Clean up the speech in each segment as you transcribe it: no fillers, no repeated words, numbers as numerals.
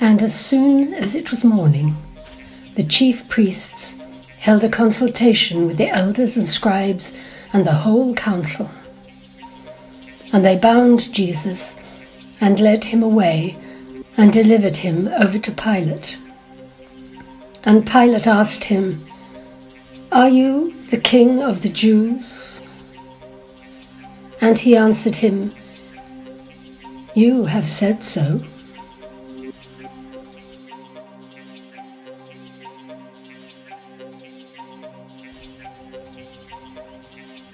And as soon as it was morning, the chief priests held a consultation with the elders and scribes and the whole council. And they bound Jesus and led him away and delivered him over to Pilate. And Pilate asked him, "Are you the king of the Jews?" And he answered him, "You have said so."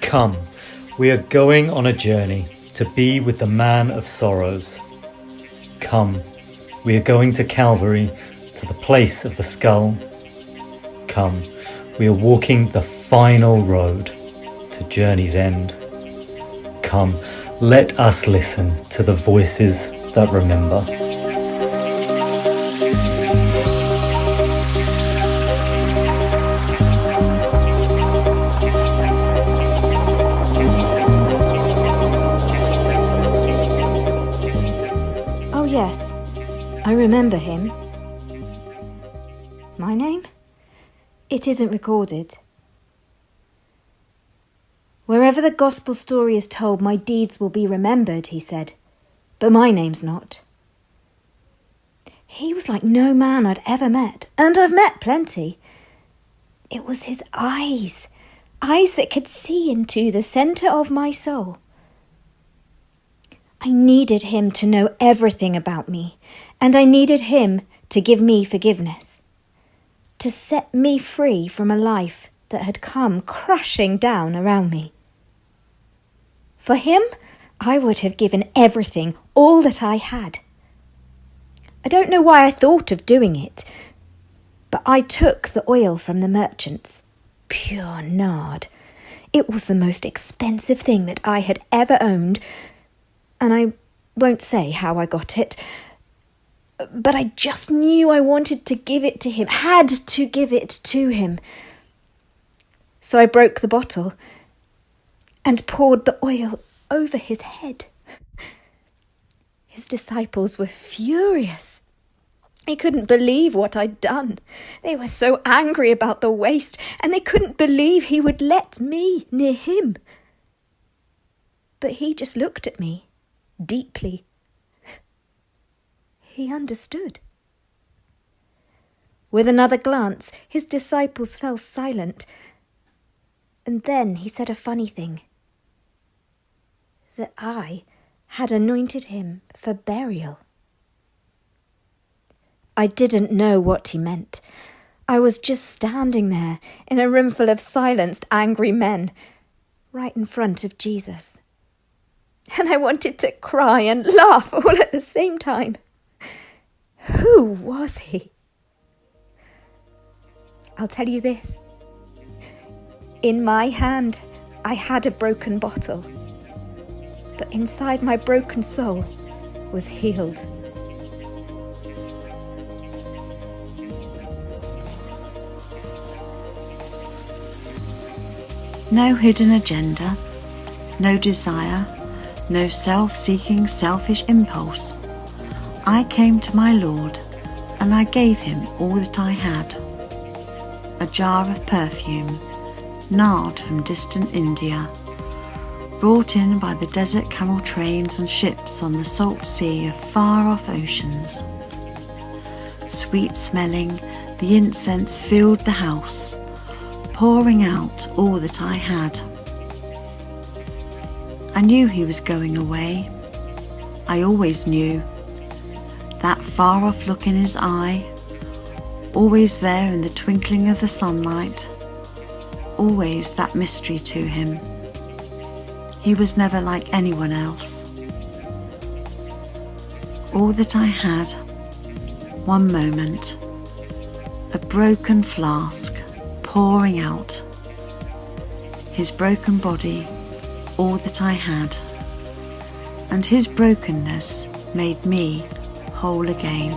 Come, we are going on a journey to be with the man of sorrows. Come, we are going to Calvary, to the place of the skull. Come, we are walking the final road to journey's end. Come, let us listen to the voices that remember. Oh yes, I remember him. My name? It isn't recorded. Wherever the gospel story is told, my deeds will be remembered, he said, but my name's not. He was like no man I'd ever met, and I've met plenty. It was his eyes that could see into the centre of my soul. I needed him to know everything about me, and I needed him to give me forgiveness, to set me free from a life that had come crashing down around me. For him, I would have given everything, all that I had. I don't know why I thought of doing it, but I took the oil from the merchants, pure nard. It was the most expensive thing that I had ever owned, and I won't say how I got it, but I just knew I wanted to give it to him, had to give it to him. So I broke the bottle and poured the oil over his head. His disciples were furious. They couldn't believe what I'd done. They were so angry about the waste, and they couldn't believe he would let me near him. But he just looked at me deeply. He understood. With another glance, his disciples fell silent, and then he said a funny thing, that I had anointed him for burial. I didn't know what he meant. I was just standing there in a room full of silenced, angry men, right in front of Jesus. And I wanted to cry and laugh all at the same time. Who was he? I'll tell you this. In my hand, I had a broken bottle, but inside my broken soul was healed. No hidden agenda, no desire, no self-seeking, selfish impulse. I came to my Lord and I gave him all that I had. A jar of perfume, nard from distant India, brought in by the desert camel trains and ships on the salt sea of far-off oceans. Sweet smelling, the incense filled the house, pouring out all that I had. I knew he was going away. I always knew. That far-off look in his eye, always there in the twinkling of the sunlight, always that mystery to him. He was never like anyone else. All that I had, one moment, a broken flask pouring out, his broken body, all that I had, and his brokenness made me whole again.